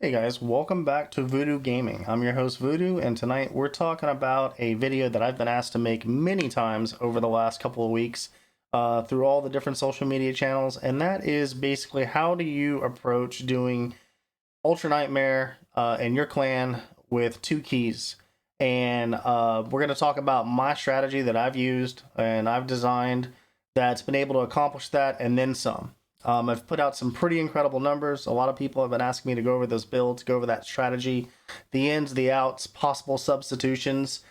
Hey guys, welcome back to Voodoo Gaming. I'm your host Voodoo, and tonight we're talking about a video that I've been asked to make many times over the last couple of weeks through all the different social media channels, and that is basically how do you approach doing Ultra Nightmare in your clan with two keys. And we're going to talk about my strategy that I've used and I've designed that's been able to accomplish that and then some. I've put out some pretty incredible numbers. A lot of people have been asking me to go over those builds, go over that strategy, the ins, the outs, possible substitutions.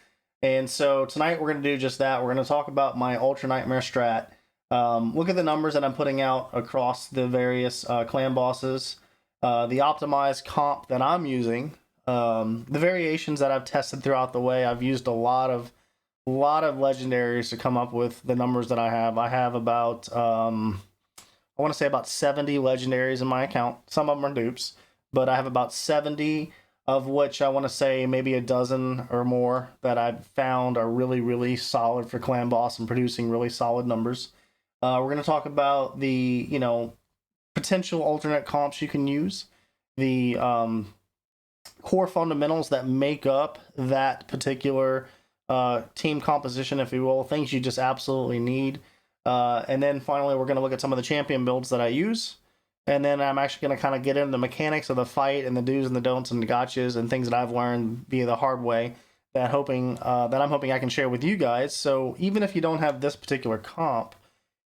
And so tonight we're going to do just that. We're going to talk about my Ultra Nightmare strat. Look at the numbers that I'm putting out across the various clan bosses, the optimized comp that I'm using, the variations that I've tested throughout the way. I've used a lot of legendaries to come up with the numbers that I have. I have about I want to say about 70 legendaries in my account. Some of them are dupes, but I have about 70, of which I want to say maybe a dozen or more that I've found are really solid for clan boss and producing really solid numbers. We're going to talk about the potential alternate comps you can use, the core fundamentals that make up that particular team composition, if you will, things you just absolutely need. And then finally, we're going to look at some of the champion builds that I use. And then I'm actually going to kind of get into the mechanics of the fight and the do's and the don'ts and the gotchas and things that I've learned via the hard way that I'm hoping I can share with you guys. So even if you don't have this particular comp,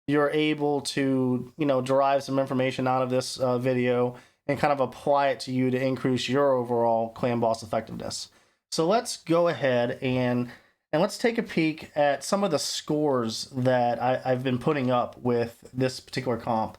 you're able to, derive some information out of this video and kind of apply it to you to increase your overall clan boss effectiveness. So let's go ahead and let's take a peek at some of the scores that I've been putting up with this particular comp.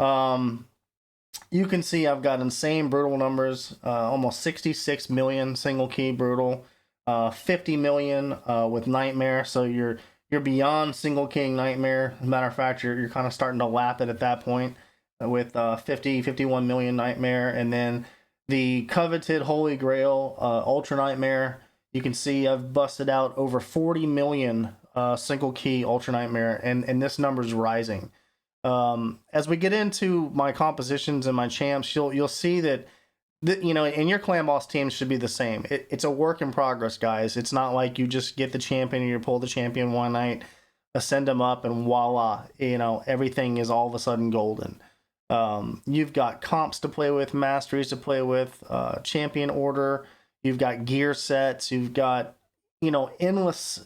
You can see I've got insane brutal numbers, almost 66 million single key brutal, 50 million with Nightmare. So you're beyond single king Nightmare. As a matter of fact, you're kind of starting to lap it at that point with 51 million Nightmare. And then the coveted Holy Grail Ultra Nightmare. You can see I've busted out over 40 million single key Ultra Nightmare, and this number's rising. As we get into my compositions and my champs, you'll see that and your clan boss team should be the same. It's a work in progress, guys. It's not like you just get the champion and you pull the champion one night, ascend them up, and voila, everything is all of a sudden golden. You've got comps to play with, masteries to play with, champion order. You've got gear sets. You've got endless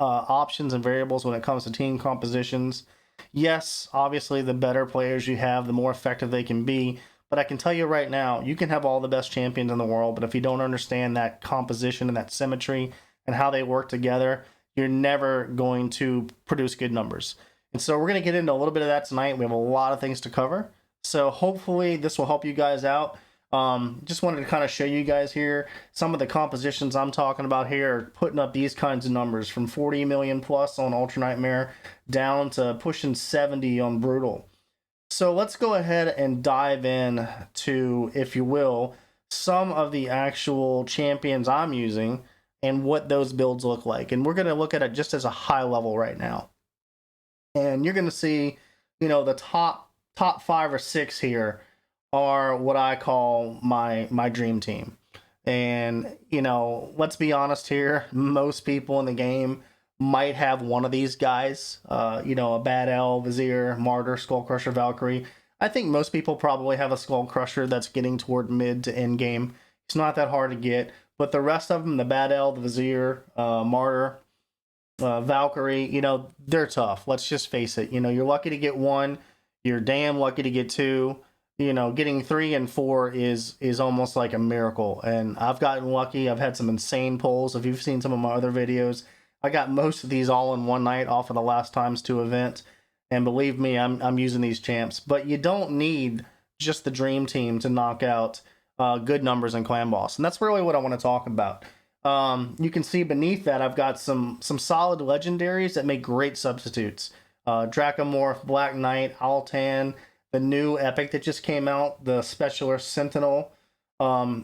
options and variables when it comes to team compositions. Yes, obviously, the better players you have, the more effective they can be. But I can tell you right now, you can have all the best champions in the world, but if you don't understand that composition and that symmetry and how they work together, you're never going to produce good numbers. And so we're going to get into a little bit of that tonight. We have a lot of things to cover. So hopefully this will help you guys out. Just wanted to kind of show you guys here some of the compositions I'm talking about here, putting up these kinds of numbers from 40 million plus on Ultra Nightmare down to pushing 70 on Brutal. So let's go ahead and dive in to, if you will, some of the actual champions I'm using and what those builds look like. And we're going to look at it just as a high level right now. And you're going to see, the top 5 or 6 here are what I call my dream team. And, let's be honest here, most people in the game might have one of these guys, a Bad L, Vizier, Martyr, Skullcrusher, Valkyrie. I think most people probably have a Skullcrusher that's getting toward mid to end game. It's not that hard to get, but the rest of them, the Bad L, the Vizier, Martyr, Valkyrie, they're tough. Let's just face it. You're lucky to get one. You're damn lucky to get two. Getting 3 and 4 is almost like a miracle. And I've gotten lucky. I've had some insane pulls. If you've seen some of my other videos, I got most of these all in one night off of the last times 2 event. And believe me, I'm using these champs. But you don't need just the dream team to knock out good numbers in Clan Boss. And that's really what I want to talk about. You can see beneath that I've got some solid legendaries that make great substitutes. Dracomorph, Black Knight, Altan, the new epic that just came out, the Specialist Sentinel.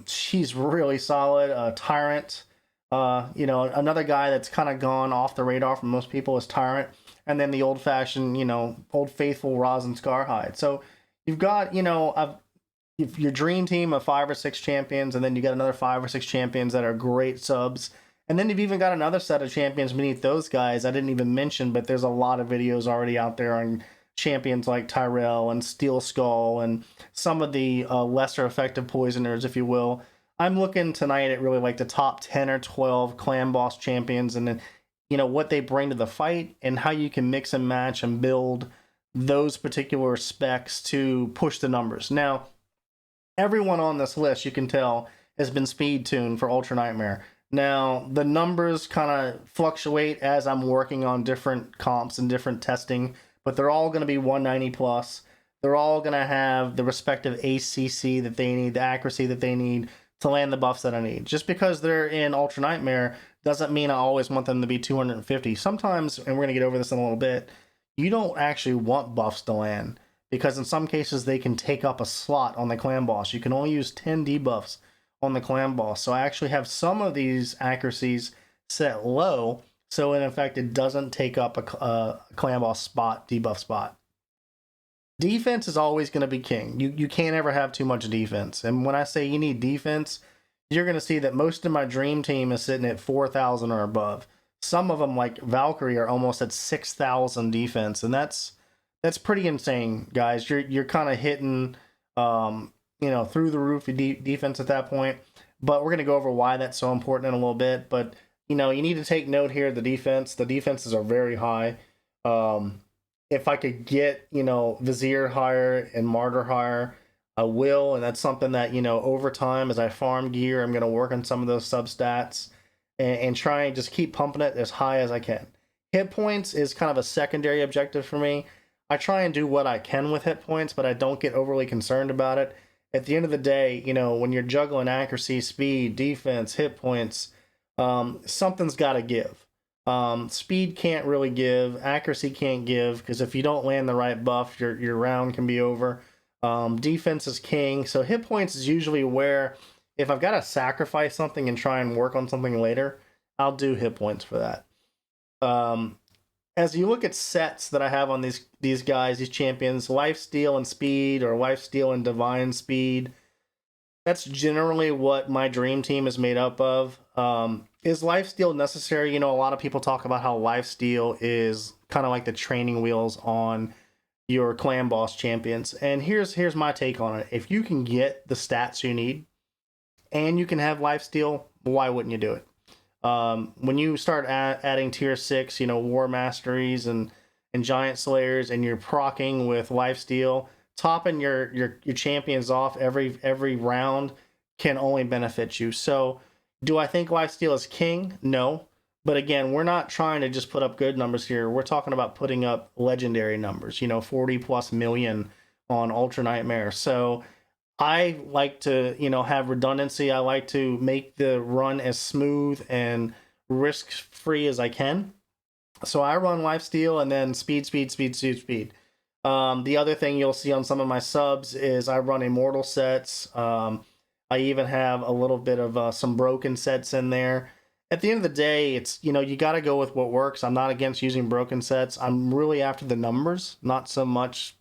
She's really solid. Tyrant. Another guy that's kind of gone off the radar for most people is Tyrant. And then the old-fashioned, old faithful Rosin Scarhide. So you've got, if your dream team of 5 or 6 champions, and then you got another 5 or 6 champions that are great subs, and then you've even got another set of champions beneath those guys I didn't even mention, but there's a lot of videos already out there on champions like Tyrell and Steel Skull and some of the lesser effective poisoners, if you will. I'm looking tonight at really like the top 10 or 12 clan boss champions, and then, you know, what they bring to the fight and how you can mix and match and build those particular specs to push the numbers. Now, everyone on this list, you can tell, has been speed tuned for Ultra Nightmare. Now, the numbers kind of fluctuate as I'm working on different comps and different testing, but they're all going to be 190 plus. They're all going to have the respective ACC that they need, the accuracy that they need to land the buffs that I need. Just because they're in Ultra Nightmare doesn't mean I always want them to be 250. Sometimes, and we're going to get over this in a little bit, you don't actually want buffs to land, because in some cases they can take up a slot on the clan boss. You can only use 10 debuffs on the clan boss. So I actually have some of these accuracies set low, so in effect it doesn't take up a clan boss spot, debuff spot. Defense is always going to be king. You can't ever have too much defense. And when I say you need defense, you're going to see that most of my dream team is sitting at 4,000 or above. Some of them, like Valkyrie, are almost at 6,000 defense, and that's pretty insane, guys. You're kind of hitting, you know, through the roof defense at that point. But we're going to go over why that's so important in a little bit. But, you know, you need to take note here, the defenses are very high. If I could get, you know, Vizier higher and Martyr higher, I will. And that's something that, you know, over time as I farm gear, I'm going to work on some of those substats and try and just keep pumping it as high as I can. Hit points is kind of a secondary objective for me. I try and do what I can with hit points, but I don't get overly concerned about it. At the end of the day, you know, when you're juggling accuracy, speed, defense, hit points, something's got to give. Speed can't really give, accuracy can't give, because if you don't land the right buff, your round can be over. Defense is king, so hit points is usually where, if I've got to sacrifice something and try and work on something later, I'll do hit points for that. As you look at sets that I have on these guys, these champions, lifesteal and speed, or lifesteal and divine speed, that's generally what my dream team is made up of. Is lifesteal necessary? You know, a lot of people talk about how lifesteal is kind of like the training wheels on your clan boss champions. And here's my take on it. If you can get the stats you need and you can have lifesteal, why wouldn't you do it? When you start adding tier 6, you know, war masteries and giant slayers, and you're proccing with lifesteal, topping your champions off every round can only benefit you. So do I think lifesteal is king? No. But again, we're not trying to just put up good numbers here. We're talking about putting up legendary numbers, you know, 40 plus million on Ultra Nightmare. So I like to, you know, have redundancy. I like to make the run as smooth and risk-free as I can. So I run lifesteal and then speed. The other thing you'll see on some of my subs is I run immortal sets. I even have a little bit of some broken sets in there. At the end of the day, it's, you know, you got to go with what works. I'm not against using broken sets. I'm really after the numbers, not so much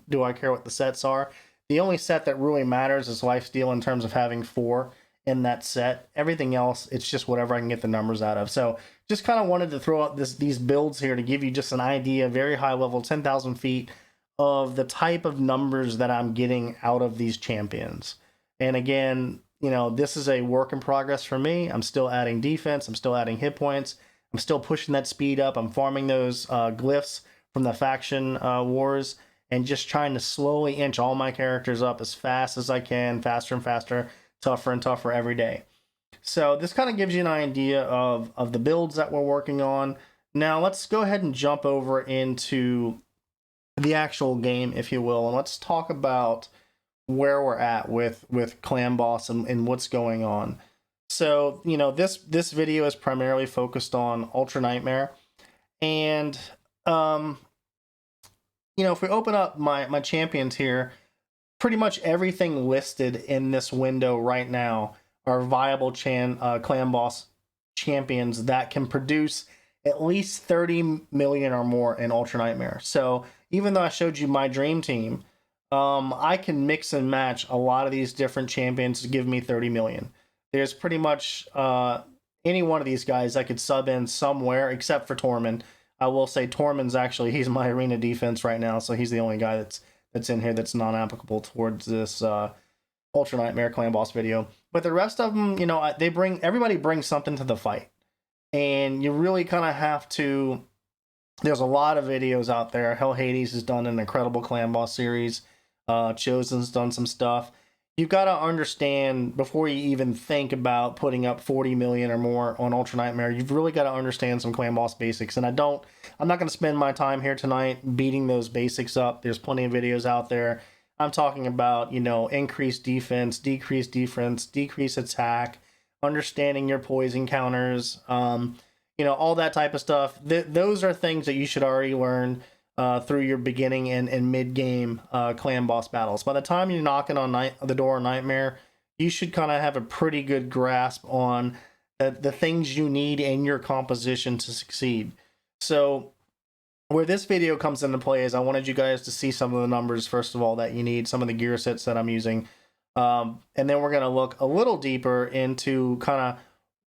do I care what the sets are. The only set that really matters is lifesteal in terms of having 4 in that set. Everything else, it's just whatever I can get the numbers out of. So just kind of wanted to throw out these builds here to give you just an idea, very high level, 10,000 feet, of the type of numbers that I'm getting out of these champions. And again, you know, this is a work in progress for me. I'm still adding defense. I'm still adding hit points. I'm still pushing that speed up. I'm farming those glyphs from the faction wars, and just trying to slowly inch all my characters up as fast as I can, faster and faster, tougher and tougher every day. So this kind of gives you an idea of the builds that we're working on. Now let's go ahead and jump over into the actual game, if you will, and let's talk about where we're at with Clan Boss and what's going on. So, you know, this video is primarily focused on Ultra Nightmare, and you know, if we open up my champions here, pretty much everything listed in this window right now are viable Clan Boss champions that can produce at least 30 million or more in Ultra Nightmare. So even though I showed you my dream team, I can mix and match a lot of these different champions to give me 30 million. There's pretty much any one of these guys I could sub in somewhere except for Tormund. I will say Tormund's actually, he's my arena defense right now, so he's the only guy that's in here that's non-applicable towards this Ultra Nightmare Clan Boss video. But the rest of them, you know, everybody brings something to the fight. And you really kind of have to, there's a lot of videos out there. Hell Hades has done an incredible Clan Boss series. Chosen's done some stuff. You've got to understand before you even think about putting up 40 million or more on Ultra Nightmare, you've really got to understand some Clan Boss basics. And I'm not going to spend my time here tonight beating those basics up. There's plenty of videos out there. I'm talking about, you know, increased defense, decreased attack, understanding your poison counters, you know, all that type of stuff. Those are things that you should already learn through your beginning and mid-game clan boss battles. By the time you're knocking on the door of Nightmare, you should kind of have a pretty good grasp on the things you need in your composition to succeed. So where this video comes into play is I wanted you guys to see some of the numbers, first of all, that you need, some of the gear sets that I'm using. And then we're going to look a little deeper into kind of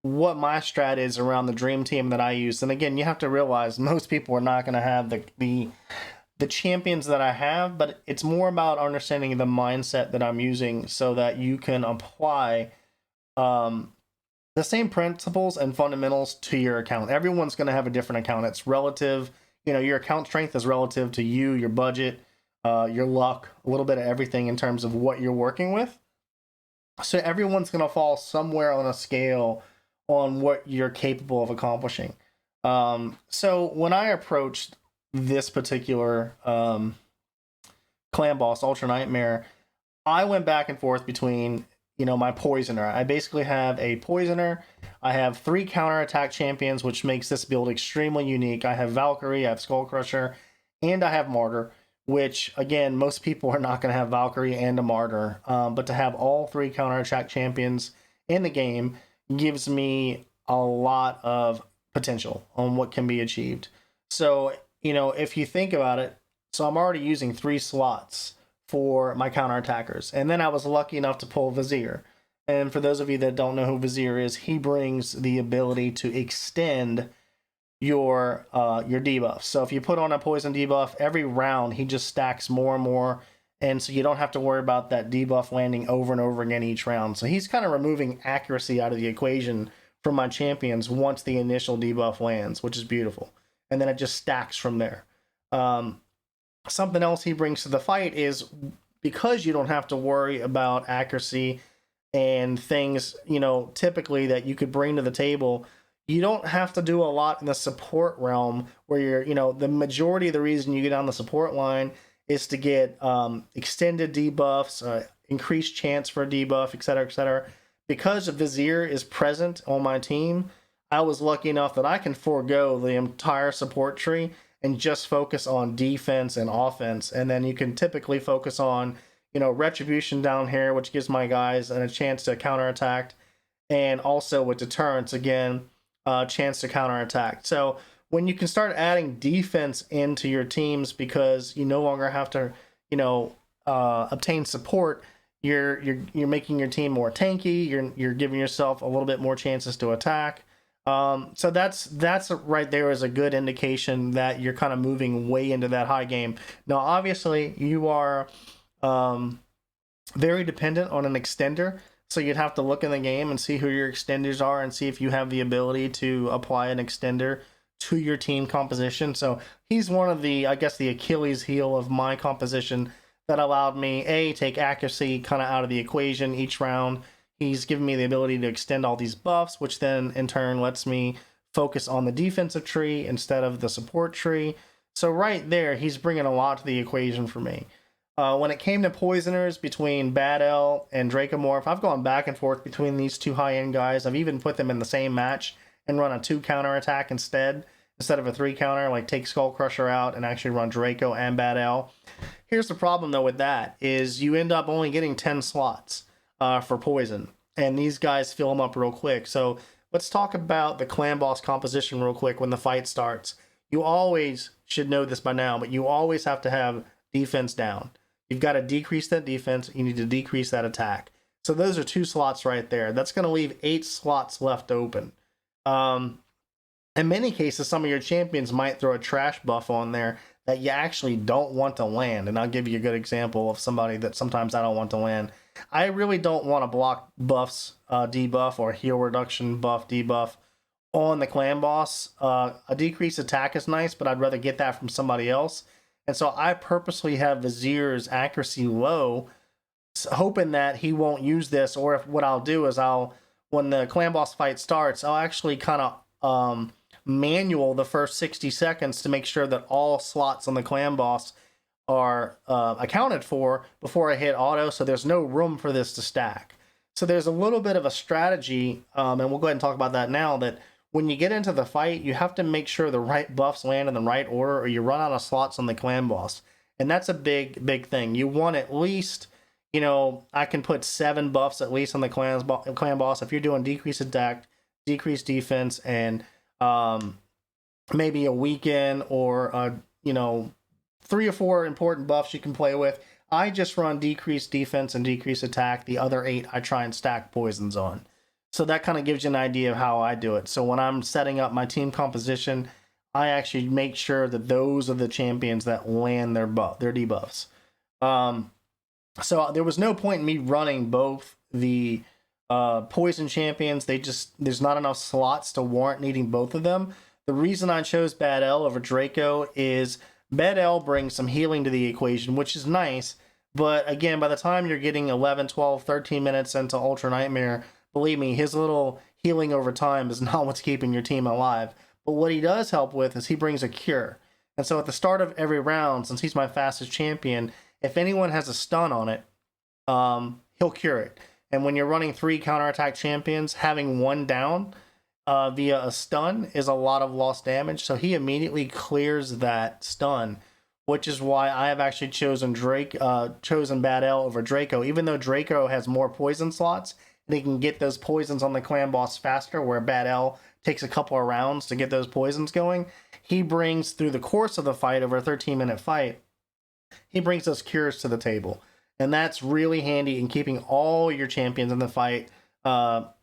what my strat is around the dream team that I use. And again, you have to realize most people are not going to have the champions that I have, but it's more about understanding the mindset that I'm using so that you can apply the same principles and fundamentals to your account. Everyone's going to have a different account. It's relative. You know, your account strength is relative to you, your budget, your luck, a little bit of everything in terms of what you're working with. So everyone's going to fall somewhere on a scale on what you're capable of accomplishing. So when I approached this particular clan boss, Ultra Nightmare, I went back and forth between, you know, my poisoner. I basically have a poisoner. I have 3 counterattack champions, which makes this build extremely unique. I have Valkyrie, I have Skullcrusher, and I have Martyr, which, again, most people are not going to have Valkyrie and a Martyr. But to have all 3 counterattack champions in the game gives me a lot of potential on what can be achieved. So, you know, if you think about it, so I'm already using 3 slots for my counterattackers. And then I was lucky enough to pull Vizier. And for those of you that don't know who Vizier is, he brings the ability to extend your debuff. So if you put on a poison debuff, every round he just stacks more and more, and so you don't have to worry about that debuff landing over and over again each round. So he's kind of removing accuracy out of the equation for my champions once the initial debuff lands, which is beautiful. And then it just stacks from there. Something else he brings to the fight is, because you don't have to worry about accuracy and things, you know, typically that you could bring to the table, you don't have to do a lot in the support realm where you're, you know, the majority of the reason you get on the support line is to get extended debuffs, increased chance for a debuff, etc., etc. Because Vizier is present on my team, I was lucky enough that I can forego the entire support tree and just focus on defense and offense. And then you can typically focus on, you know, retribution down here, which gives my guys a chance to counterattack. And also with deterrence, again, a chance to counterattack. So when you can start adding defense into your teams because you no longer have to, you know, obtain support, you're making your team more tanky. You're giving yourself a little bit more chances to attack. So that's right there is a good indication that you're kind of moving way into that high game. Now, obviously, you are very dependent on an extender, so you'd have to look in the game and see who your extenders are and see if you have the ability to apply an extender to your team composition. So he's one of the, I guess, the Achilles heel of my composition that allowed me, take accuracy kind of out of the equation each round. He's given me the ability to extend all these buffs, which then in turn lets me focus on the defensive tree instead of the support tree. So right there, he's bringing a lot to the equation for me. When it came to poisoners between Bad L and Dracomorph, I've gone back and forth between these 2 high-end guys. I've even put them in the same match and run a 2 counter attack instead of a 3 counter, like take Skullcrusher out and actually run Draco and Bad L. Here's the problem though with that, is you end up only getting 10 slots for poison, and these guys fill them up real quick. So let's talk about the clan boss composition real quick when the fight starts. You always should know this by now, but you always have to have defense down. You've got to decrease that defense. You need to decrease that attack. So those are 2 slots right there. That's going to leave 8 slots left open. In many cases, some of your champions might throw a trash buff on there that you actually don't want to land. And I'll give you a good example of somebody that sometimes I don't want to land. I really don't want to block buffs, debuff, or heal reduction buff, debuff on the clan boss. A decreased attack is nice, but I'd rather get that from somebody else. And so I purposely have Vizier's accuracy low, hoping that he won't use this. Or if what I'll do is when the clan boss fight starts, I'll actually kind of manual the first 60 seconds to make sure that all slots on the clan boss are accounted for before I hit Otto, so there's no room for this to stack. So there's a little bit of a strategy, and we'll go ahead and talk about that now, that when you get into the fight, you have to make sure the right buffs land in the right order, or you run out of slots on the clan boss. And that's a big thing. You want at least, I can put 7 buffs at least on the clan boss. If you're doing decreased attack, decreased defense, and maybe a weaken, or 3 or 4 important buffs you can play with. I just run decreased defense and decreased attack. The other 8 I try and stack poisons on. So that kind of gives you an idea of how I do it. So when I'm setting up my team composition, I actually make sure that those are the champions that land their debuffs. So there was no point in me running both the poison champions. There's not enough slots to warrant needing both of them. The reason I chose Bad L over Draco is Bad L brings some healing to the equation, which is nice. But again, by the time you're getting 11, 12, 13 minutes into Ultra Nightmare, believe me, his little healing over time is not what's keeping your team alive. But what he does help with is he brings a cure. And so at the start of every round, since he's my fastest champion, if anyone has a stun on it, he'll cure it. And when you're running 3 counterattack champions, having 1 down via a stun is a lot of lost damage. So he immediately clears that stun, which is why I have actually chosen Bad L over Draco. Even though Draco has more poison slots, and he can get those poisons on the clan boss faster, where Bad L takes a couple of rounds to get those poisons going. He brings, through the course of the fight, over a 13-minute fight, he brings those cures to the table. And that's really handy in keeping all your champions in the fight 100%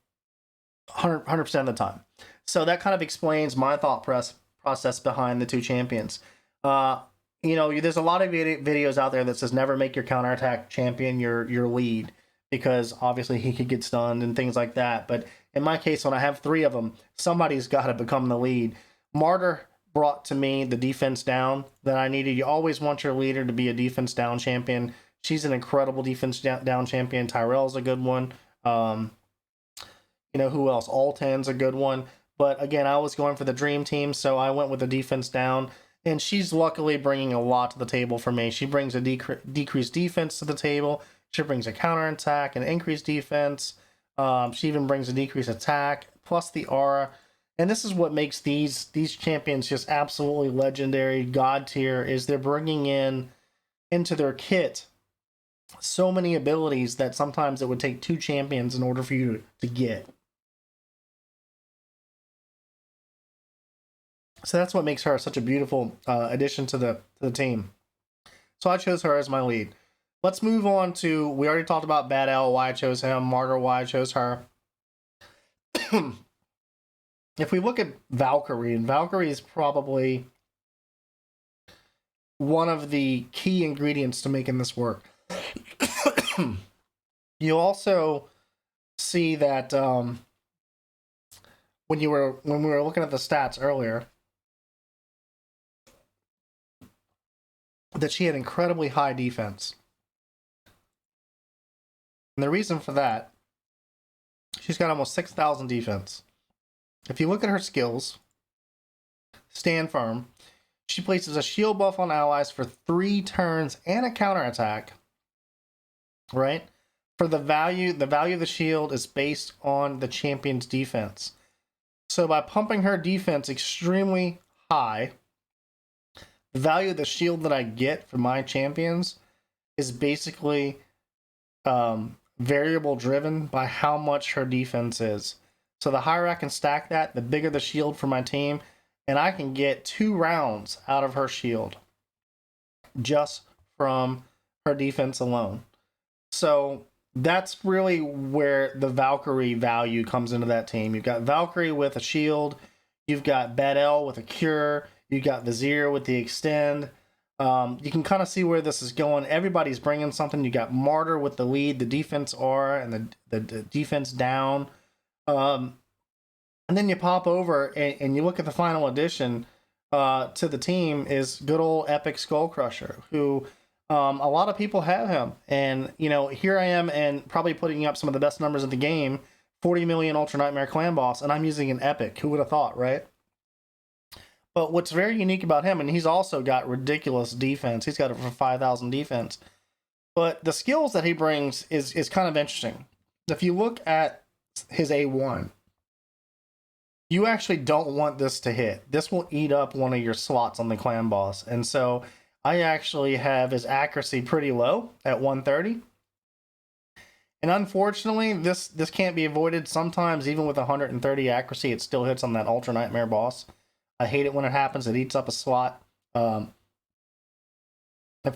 of the time. So that kind of explains my thought process behind the 2 champions. There's a lot of videos out there that says never make your counterattack champion your lead, because obviously he could get stunned and things like that. But in my case, when I have 3 of them, somebody's got to become the lead. Martyr brought to me the defense down that I needed. You always want your leader to be a defense down champion. She's an incredible defense down champion. Tyrell's a good one. Who else? Altan's a good one. But again, I was going for the dream team, so I went with the defense down. And she's luckily bringing a lot to the table for me. She brings a decreased defense to the table. She brings a counterattack and increased defense. She even brings a decreased attack, plus the aura. And this is what makes these champions just absolutely legendary, god tier, is they're bringing into their kit so many abilities that sometimes it would take 2 champions in order for you to get. So that's what makes her such a beautiful addition to the team. So I chose her as my lead. Let's move on to, we already talked about Bad L, why I chose him, Martyr, why I chose her. If we look at Valkyrie, and Valkyrie is probably one of the key ingredients to making this work. You also see that when we were looking at the stats earlier, that she had incredibly high defense. And the reason for that, she's got almost 6,000 defense. If you look at her skills, Stand Firm, she places a shield buff on allies for 3 turns and a counterattack. Right? For the value of the shield is based on the champion's defense. So by pumping her defense extremely high, the value of the shield that I get for my champions is basically variable driven by how much her defense is. So the higher I can stack that, the bigger the shield for my team, and I can get 2 rounds out of her shield just from her defense alone. So that's really where the Valkyrie value comes into that team. You've got Valkyrie with a shield, you've got Bad with a cure, you've got Vizier with the extend. You can kind of see where this is going. Everybody's bringing something. You got Martyr with the lead, the defense aura, and the defense down. And then you pop over and you look at the final addition to the team is good old Epic Skullcrusher, who a lot of people have him. And, you know, here I am and probably putting up some of the best numbers in the game, 40 million Ultra Nightmare Clan Boss, and I'm using an Epic. Who would have thought, right? But what's very unique about him, and he's also got ridiculous defense. He's got over 5,000 defense. But the skills that he brings is kind of interesting. If you look at his A1, you actually don't want this to hit. This will eat up one of your slots on the clan boss. And so I actually have his accuracy pretty low at 130. And unfortunately, this can't be avoided. Sometimes, even with 130 accuracy, it still hits on that Ultra Nightmare boss. I hate it when it happens. It eats up a slot. If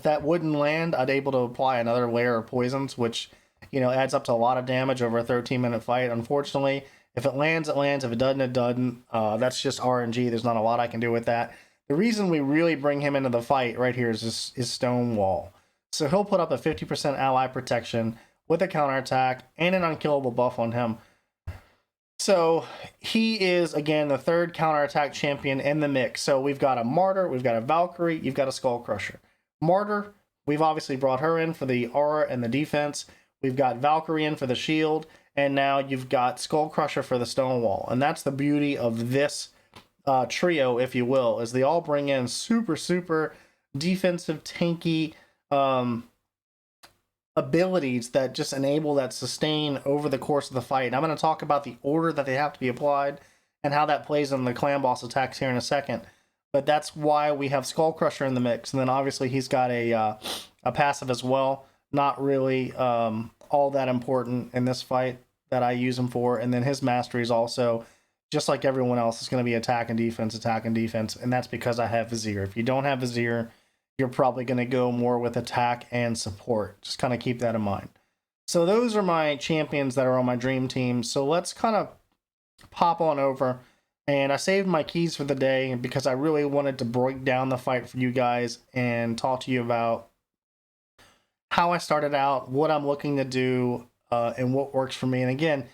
that wouldn't land, I'd able to apply another layer of poisons, which, you know, adds up to a lot of damage over a 13-minute fight. Unfortunately, if it lands, it lands. If it doesn't, it doesn't. That's just RNG. There's not a lot I can do with that. The reason we really bring him into the fight right here is Stonewall. So he'll put up a 50% ally protection with a counterattack and an unkillable buff on him. So he is, again, the third counterattack champion in the mix. So we've got a Martyr, we've got a Valkyrie, you've got a Skullcrusher. Martyr, we've obviously brought her in for the aura and the defense. We've got Valkyrie in for the shield. And now you've got Skullcrusher for the Stonewall. And that's the beauty of this trio, if you will, is they all bring in super, super defensive, tanky abilities that just enable that sustain over the course of the fight. And I'm going to talk about the order that they have to be applied and how that plays in the clan boss attacks here in a second. But that's why we have Skullcrusher in the mix. And then obviously he's got a passive as well. Not really all that important in this fight that I use him for. And then his mastery is also, just like everyone else, is going to be attack and defense. And that's because I have Vizier. If you don't have Vizier, you're probably going to go more with attack and support. Just kind of keep that in mind. So those are my champions that are on my dream team. So let's kind of pop on over. And I saved my keys for the day because I really wanted to break down the fight for you guys and talk to you about how I started out, what I'm looking to do, and what works for me. And again,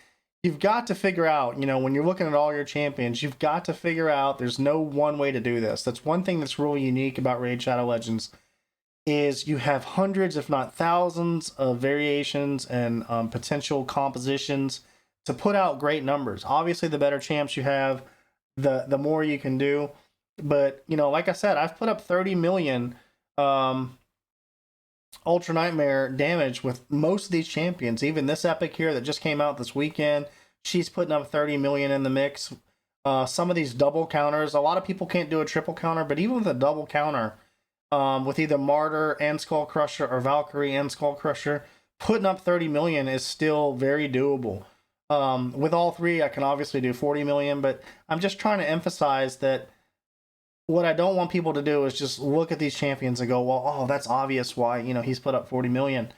you've got to figure out, you know, when you're looking at all your champions, you've got to figure out there's no one way to do this. That's one thing that's really unique about Raid Shadow Legends is you have hundreds, if not thousands, of variations and potential compositions to put out great numbers. Obviously, the better champs you have, the more you can do. But, you know, like I said, I've put up 30 million Ultra Nightmare damage with most of these champions. Even this Epic here that just came out this weekend, she's putting up 30 million in the mix. Some of these double counters, a lot of people can't do a triple counter, but even with a double counter, with either Martyr and Skullcrusher or Valkyrie and Skullcrusher, putting up 30 million is still very doable. With all three, I can obviously do 40 million, but I'm just trying to emphasize that what I don't want people to do is just look at these champions and go, well, oh, that's obvious why, you know, he's put up 40 million.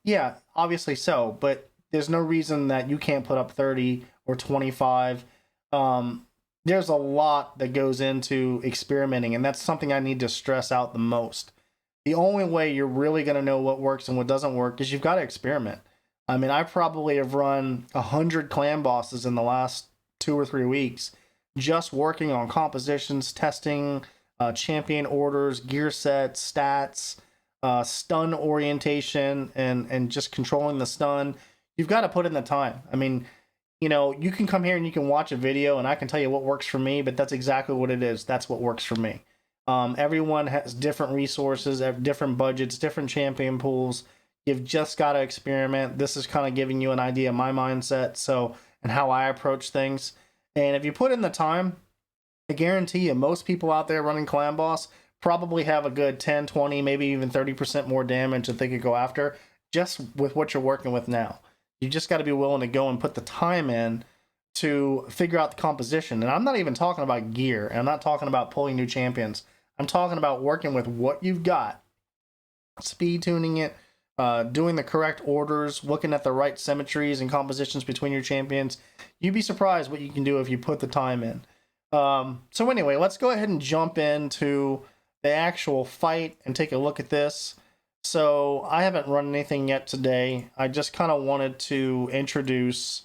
Yeah, obviously so, but there's no reason that you can't put up 30 or 25. There's a lot that goes into experimenting, and that's something I need to stress out the most. The only way you're really going to know what works and what doesn't work is you've got to experiment. I mean, I probably have run 100 clan bosses in the last 2 or 3 weeks, just working on compositions, testing, champion orders, gear sets, stats, stun orientation, and just controlling the stun. You've got to put in the time. I mean, you know, you can come here and you can watch a video and I can tell you what works for me, but that's exactly what it is. That's what works for me. Everyone has different resources, different budgets, different champion pools. You've just got to experiment. This is kind of giving you an idea of my mindset, and how I approach things. And if you put in the time, I guarantee you most people out there running Clan Boss probably have a good 10, 20, maybe even 30% more damage that they could go after just with what you're working with now. You just got to be willing to go and put the time in to figure out the composition. And I'm not even talking about gear, and I'm not talking about pulling new champions. I'm talking about working with what you've got speed tuning it, doing the correct orders, looking at the right symmetries and compositions between your champions. You'd be surprised what you can do if you put the time in. So anyway, let's go ahead and jump into the actual fight and take a look at this. So I haven't run anything yet today. I just kind of wanted to introduce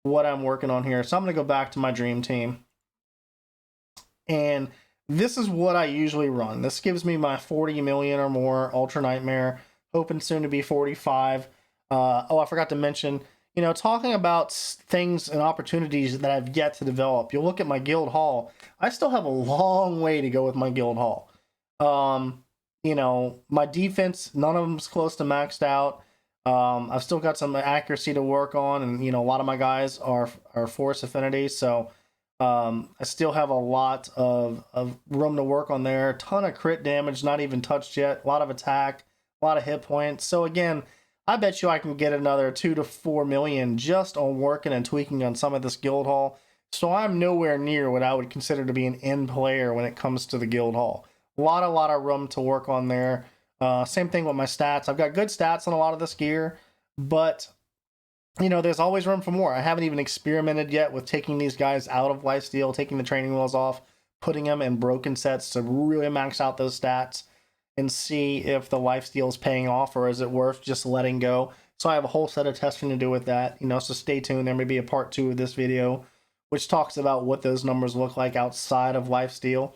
what I'm working on here. So I'm going to go back to my dream team. And this is what I usually run. This gives me my 40 million or more Ultra Nightmare, hoping soon to be 45. Oh, I forgot to mention, you know, talking about things and opportunities that I've yet to develop. You'll look at my guild hall. I still have a long way to go with my guild hall. You know, my defense, none of them's close to maxed out. I've still got some accuracy to work on, and you know, a lot of my guys are force affinity, so I still have a lot of room to work on there. A ton of crit damage, not even touched yet. A lot of attack, a lot of hit points. So again, I bet you I can get another 2 to 4 million just on working and tweaking on some of this guild hall. So I'm nowhere near what I would consider to be an end player when it comes to the guild hall. A lot of room to work on there. Same thing with my stats. I've got good stats on a lot of this gear, but you know, there's always room for more. I haven't even experimented yet with taking these guys out of lifesteal, taking the training wheels off, putting them in broken sets to really max out those stats and see if the lifesteal is paying off, or is it worth just letting go. So I have a whole set of testing to do with that, you know, so stay tuned. There may be a part 2 of this video which talks about what those numbers look like outside of lifesteal.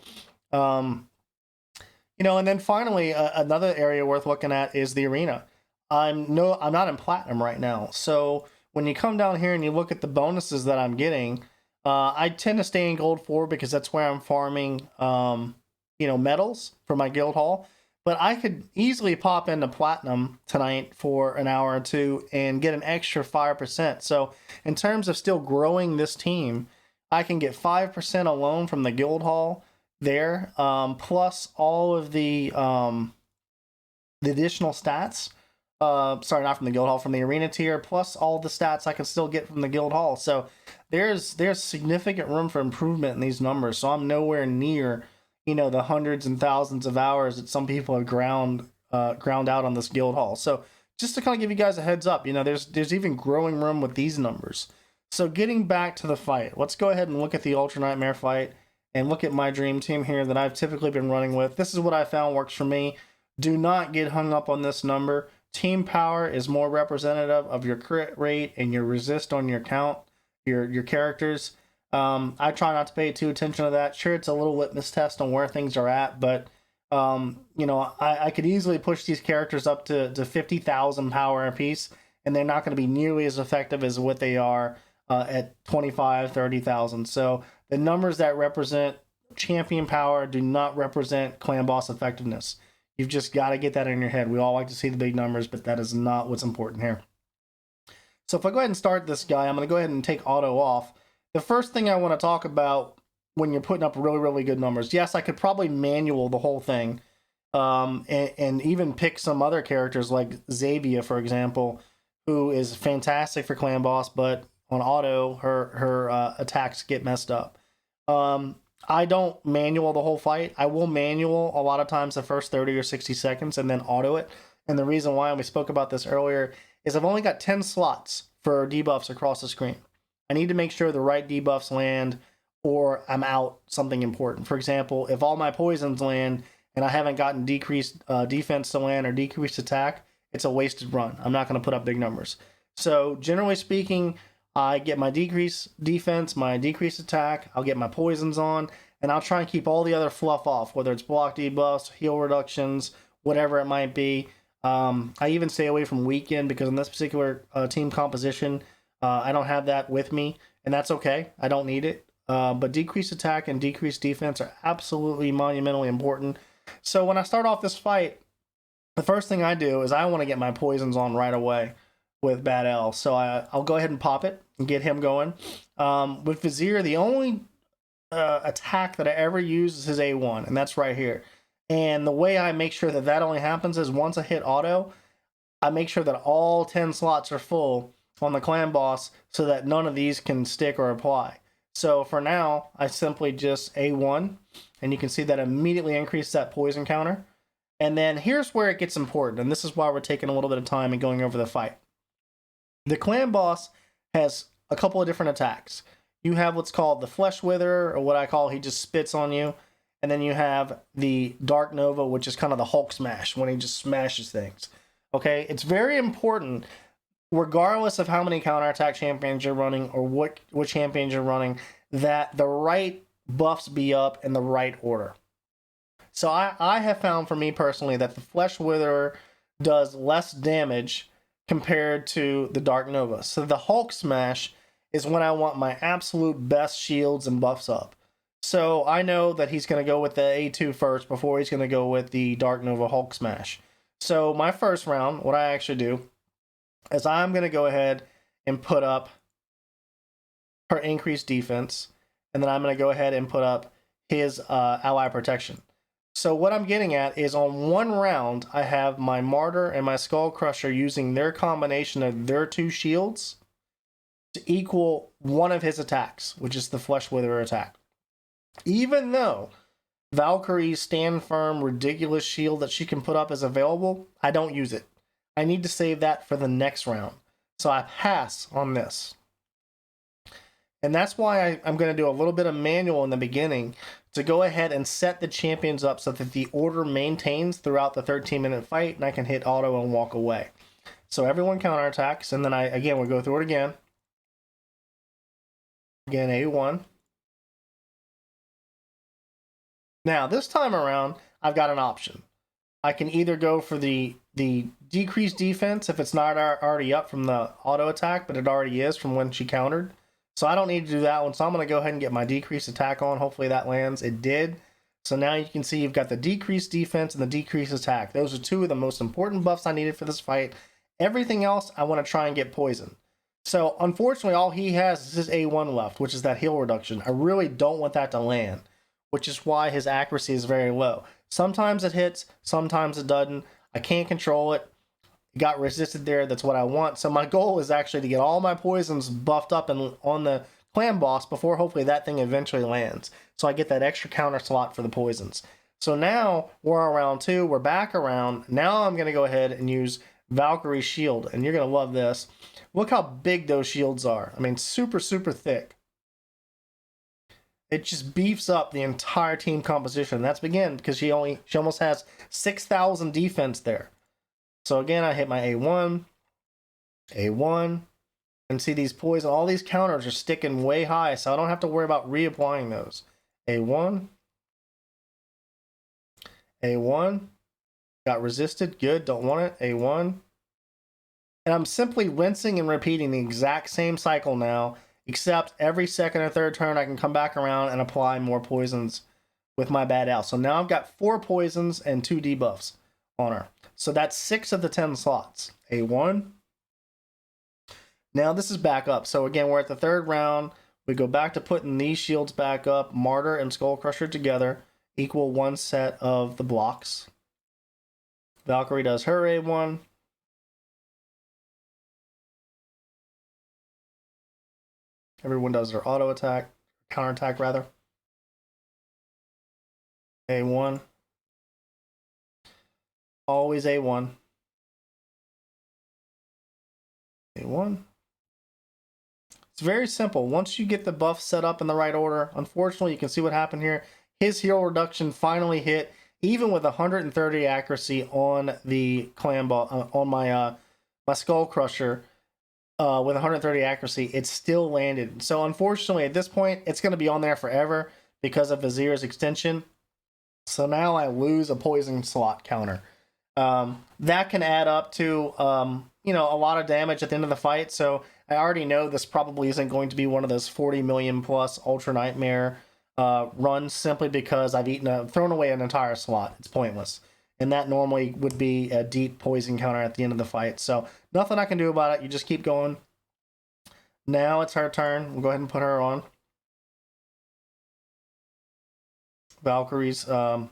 You know, and then finally, another area worth looking at is the arena. I'm not in platinum right now, so when you come down here and you look at the bonuses that I'm getting, I tend to stay in gold 4 because that's where I'm farming, you know, medals for my guild hall. But I could easily pop into platinum tonight for an hour or two and get an extra 5%. So in terms of still growing this team, I can get 5% alone from the guild hall there, plus all of the additional stats. Sorry, not from the guild hall, from the arena tier, plus all the stats I can still get from the guild hall. So there's significant room for improvement in these numbers. So I'm nowhere near, you know, the hundreds and thousands of hours that some people have ground out on this guild hall. So just to kind of give you guys a heads up, you know, there's even growing room with these numbers. So getting back to the fight, let's go ahead and look at the Ultra Nightmare fight and look at my dream team here that I've typically been running with. This is what I found works for me. Do not get hung up on this number. Team power is more representative of your crit rate and your resist on your count, your characters. I try not to pay too attention to that. Sure, it's a little litmus test on where things are at, but you know, I could easily push these characters up to 50,000 power apiece, and they're not going to be nearly as effective as what they are at 25, 30,000. So the numbers that represent champion power do not represent clan boss effectiveness. You've just got to get that in your head. We all like to see the big numbers, but that is not what's important here. So if I go ahead and start this guy, I'm going to go ahead and take Otto off. The first thing I want to talk about when you're putting up really, really good numbers. Yes, I could probably manual the whole thing, and even pick some other characters like Xavier, for example, who is fantastic for clan boss, but on Otto, her attacks get messed up. I don't manual the whole fight. I will manual a lot of times the first 30 or 60 seconds and then auto it. And the reason why, and we spoke about this earlier, is I've only got 10 slots for debuffs across the screen. I need to make sure the right debuffs land or I'm out something important. For example, if all my poisons land and I haven't gotten decreased defense to land or decreased attack, it's a wasted run. I'm not going to put up big numbers. So generally speaking, I get my decreased defense, my decreased attack, I'll get my poisons on, and I'll try and keep all the other fluff off, whether it's block debuffs, heal reductions, whatever it might be. I even stay away from weaken because in this particular team composition, I don't have that with me, and that's okay. I don't need it. But decreased attack and decreased defense are absolutely monumentally important. So when I start off this fight, the first thing I do is I want to get my poisons on right away with Bad L. So I'll go ahead and pop it and get him going. With Vizier, the only attack that I ever use is his A1, and that's right here. And the way I make sure that that only happens is once I hit auto, I make sure that all 10 slots are full on the clan boss so that none of these can stick or apply. So for now, I simply just A1, and you can see that immediately increased that poison counter. And then here's where it gets important, and this is why we're taking a little bit of time and going over the fight. The clan boss has a couple of different attacks. You have what's called the Flesh Wither, or what I call he just spits on you. And then you have the Dark Nova, which is kind of the Hulk smash, when he just smashes things. Okay, it's very important, regardless of how many counterattack champions you're running or what champions you're running, that the right buffs be up in the right order. So I have found for me personally that the Flesh Wither does less damage compared to the Dark Nova. So the Hulk smash is when I want my absolute best shields and buffs up. So I know that he's going to go with the A2 first before he's going to go with the Dark Nova Hulk smash. So my first round, what I actually do is I'm going to go ahead and put up her increased defense, and then I'm going to go ahead and put up his ally protection. So what I'm getting at is on one round, I have my Martyr and my Skullcrusher using their combination of their two shields to equal one of his attacks, which is the Flesh Wither attack. Even though Valkyrie's stand firm, ridiculous shield that she can put up is available, I don't use it. I need to save that for the next round. So I pass on this. And that's why I'm going to do a little bit of manual in the beginning to go ahead and set the champions up so that the order maintains throughout the 13-minute fight, and I can hit auto and walk away. So everyone counterattacks, and then we'll go through it again. Again, A1. Now, this time around, I've got an option. I can either go for the decreased defense if it's not already up from the auto attack, but it already is from when she countered. So I don't need to do that one. So I'm going to go ahead and get my decreased attack on. Hopefully that lands. It did. So now you can see you've got the decreased defense and the decreased attack. Those are two of the most important buffs I needed for this fight. Everything else, I want to try and get poison. So unfortunately, all he has is his A1 left, which is that heal reduction. I really don't want that to land, which is why his accuracy is very low. Sometimes it hits, sometimes it doesn't. I can't control it. It got resisted there. That's what I want. So my goal is actually to get all my poisons buffed up and on the clan boss before hopefully that thing eventually lands. So I get that extra counter slot for the poisons. So now we're on round 2. We're back around. Now I'm going to go ahead and use Valkyrie's shield. And you're going to love this. Look how big those shields are. I mean, super, super thick. It just beefs up the entire team composition. That's again because she almost has 6,000 defense there. So again, I hit my A1, and see these poison. All these counters are sticking way high, so I don't have to worry about reapplying those. A1, got resisted. Good, don't want it. A1, and I'm simply rinsing and repeating the exact same cycle now. Except every second or third turn, I can come back around and apply more poisons with my bad Al. So now I've got 4 poisons and 2 debuffs on her. So that's 6 of the 10 slots. A1. Now this is back up. So again, we're at the 3rd round. We go back to putting these shields back up. Martyr and Skullcrusher together equal 1 set of the blocks. Valkyrie does her A1. Everyone does their auto attack, counter attack rather. A1. Always A1. A1. It's very simple. Once you get the buff set up in the right order, unfortunately, you can see what happened here. His heal reduction finally hit, even with 130 accuracy on the clan ball, on my my Skullcrusher. With 130 accuracy, it still landed. So unfortunately, at this point, it's going to be on there forever because of Vizier's extension. So now I lose a poison slot counter. That can add up to a lot of damage at the end of the fight. So I already know this probably isn't going to be one of those 40 million plus Ultra Nightmare runs simply because I've thrown away an entire slot. It's pointless. And that normally would be a deep poison counter at the end of the fight. So nothing I can do about it. You just keep going. Now it's her turn. We'll go ahead and put her on. Valkyrie's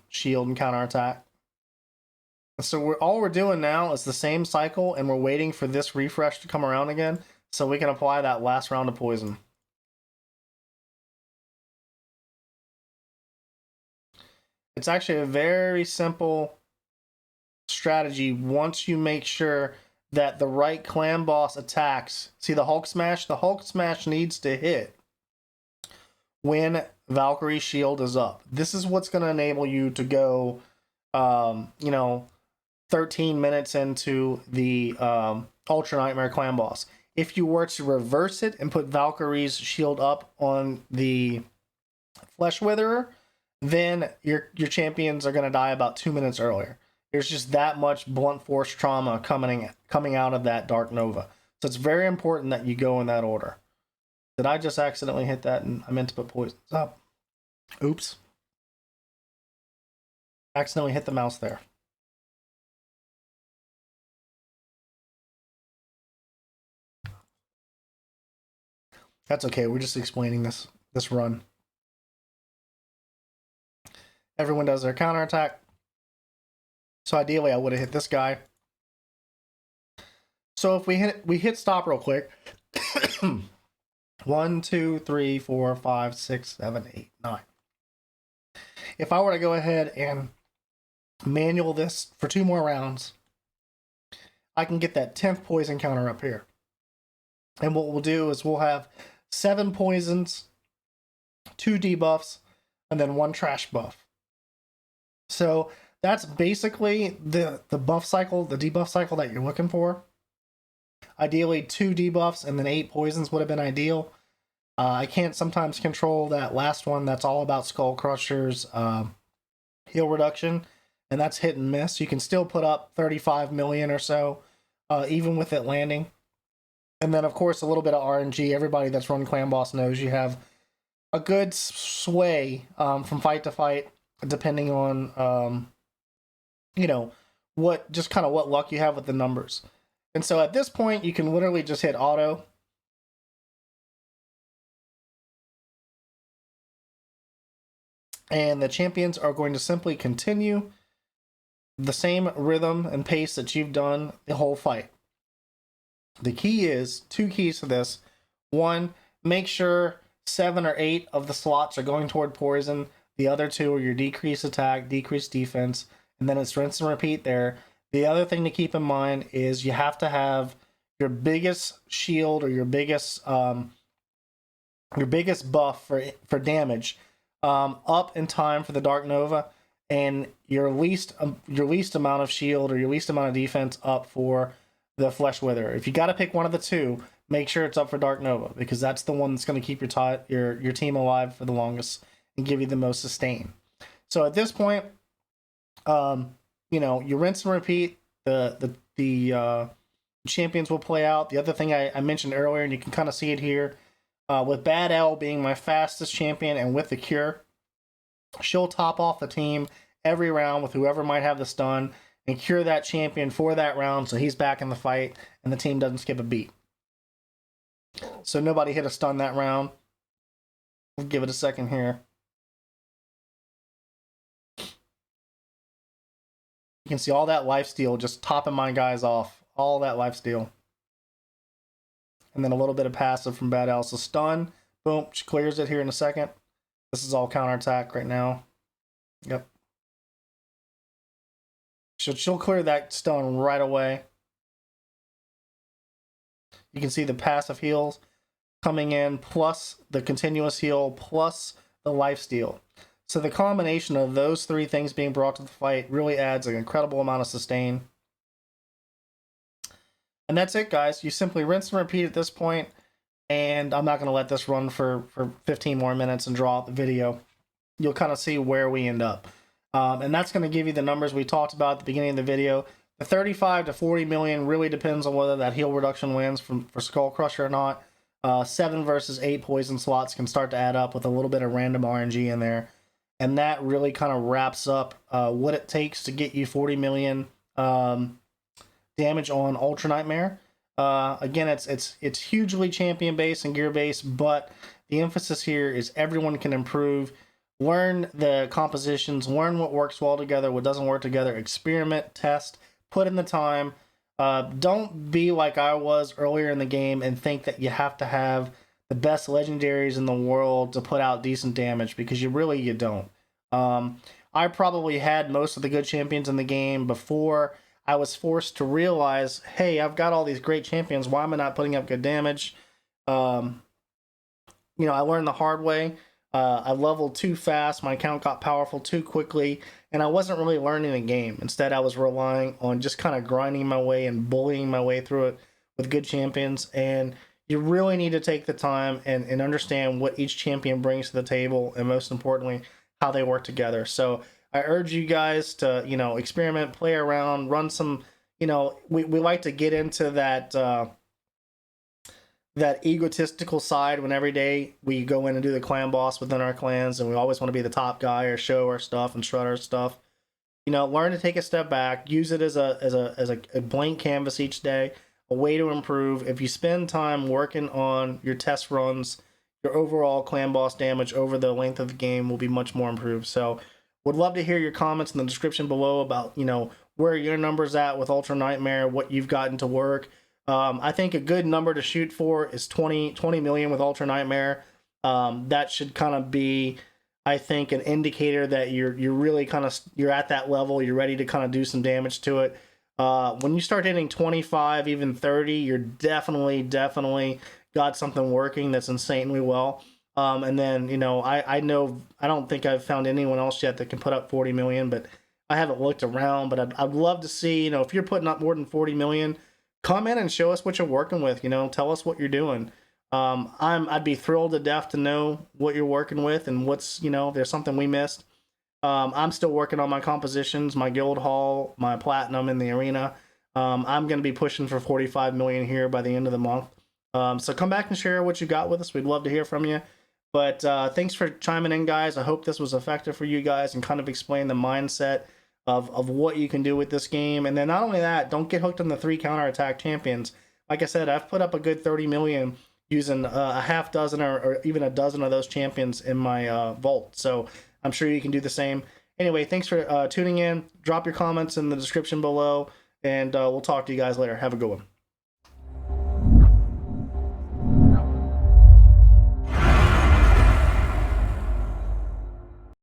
shield and counterattack. So all we're doing now is the same cycle, and we're waiting for this refresh to come around again so we can apply that last round of poison. It's actually a very simple strategy once you make sure that the right clan boss attacks. See the Hulk Smash? The Hulk Smash needs to hit when Valkyrie's shield is up. This is what's going to enable you to go, 13 minutes into the Ultra Nightmare clan boss. If you were to reverse it and put Valkyrie's shield up on the Flesh Witherer, then your champions are going to die about 2 minutes earlier. There's just that much blunt force trauma coming out of that Dark Nova. So it's very important that you go in that order. Did I just accidentally hit that and I meant to put poisons up? Oops. Accidentally hit the mouse there. That's okay. We're just explaining this run. Everyone does their counterattack. So ideally I would have hit this guy. So if we hit stop real quick. 1, 2, 3, 4, 5, 6, 7, 8, 9. If I were to go ahead and manual this for 2 more rounds, I can get that 10th poison counter up here. And what we'll do is we'll have 7 poisons, 2 debuffs, and then 1 trash buff. So that's basically the buff cycle, the debuff cycle that you're looking for. Ideally 2 debuffs and then 8 poisons would have been ideal. I can't sometimes control that last one. That's all about Skullcrusher's heal reduction, and that's hit and miss. You can still put up 35 million or so, even with it landing. And then, of course, a little bit of RNG. Everybody that's run Clan Boss knows you have a good sway from fight to fight, depending on, what luck you have with the numbers. And so at this point, you can literally just hit Otto. And the champions are going to simply continue the same rhythm and pace that you've done the whole fight. The key is, 2 keys to this. 1, make sure 7 or 8 of the slots are going toward poison. The other 2 are your decreased attack, decreased defense, and then it's rinse and repeat there. The other thing to keep in mind is you have to have your biggest shield or your biggest buff for damage up in time for the Dark Nova, and your least amount of shield or your least amount of defense up for the Flesh Witherer. If you got to pick one of the 2, make sure it's up for Dark Nova, because that's the one that's going to keep your team alive for the longest and give you the most sustain. So at this point, you rinse and repeat. The champions will play out. The other thing I mentioned earlier, and you can kind of see it here, with Bad L being my fastest champion and with the cure, she'll top off the team every round with whoever might have the stun and cure that champion for that round so he's back in the fight and the team doesn't skip a beat. So nobody hit a stun that round. We'll give it a second here. You can see all that lifesteal just topping my guys off. All that lifesteal. And then a little bit of passive from Bad L. So stun, boom, she clears it here in a second. This is all counterattack right now. Yep. She'll clear that stun right away. You can see the passive heals coming in, plus the continuous heal, plus the lifesteal. So the combination of those 3 things being brought to the fight really adds an incredible amount of sustain. And that's it, guys. You simply rinse and repeat at this point, and I'm not going to let this run for 15 more minutes and draw out the video. You'll kind of see where we end up. And that's going to give you the numbers we talked about at the beginning of the video. The 35 to 40 million really depends on whether that heal reduction wins for Skullcrusher or not. 7 versus 8 poison slots can start to add up with a little bit of random RNG in there. And that really kind of wraps up what it takes to get you 40 million damage on Ultra Nightmare. Again, it's hugely champion based and gear based, but the emphasis here is everyone can improve. Learn the compositions, learn what works well together, what doesn't work together, experiment, test, put in the time. Don't be like I was earlier in the game and think that you have to have the best legendaries in the world to put out decent damage, because you don't. I probably had most of the good champions in the game before I was forced to realize, hey, I've got all these great champions. Why am I not putting up good damage? Um, I learned the hard way. I leveled too fast. My account got powerful too quickly, and I wasn't really learning the game. Instead, I was relying on just kind of grinding my way and bullying my way through it with good champions. And you really need to take the time and understand what each champion brings to the table, and most importantly, how they work together. So I urge you guys to, experiment, play around, run some, we like to get into that egotistical side when every day we go in and do the clan boss within our clans, and we always want to be the top guy or show our stuff and strut our stuff. Learn to take a step back, use it as a blank canvas each day, a way to improve. If you spend time working on your test runs, your overall clan boss damage over the length of the game will be much more improved. So would love to hear your comments in the description below about, where your number's at with Ultra Nightmare, what you've gotten to work. I think a good number to shoot for is 20 million with Ultra Nightmare. That should kind of be, I think, an indicator that you're really you're at that level. You're ready to kind of do some damage to it. When you start hitting 25, even 30, you're definitely got something working that's insanely well. And then, I don't think I've found anyone else yet that can put up 40 million, but I haven't looked around. But I'd love to see, if you're putting up more than 40 million, comment and show us what you're working with. Tell us what you're doing. I'd be thrilled to death to know what you're working with and what's, if there's something we missed. I'm still working on my compositions, my guild hall, my platinum in the arena. I'm going to be pushing for 45 million here by the end of the month. So come back and share what you got with us. We'd love to hear from you. But thanks for chiming in, guys. I hope this was effective for you guys and kind of explain the mindset of what you can do with this game. And then not only that, don't get hooked on the 3 counterattack champions. Like I said, I've put up a good 30 million using a half dozen or even a dozen of those champions in my vault. So I'm sure you can do the same. Anyway, thanks for tuning in. Drop your comments in the description below, and we'll talk to you guys later. Have a good one.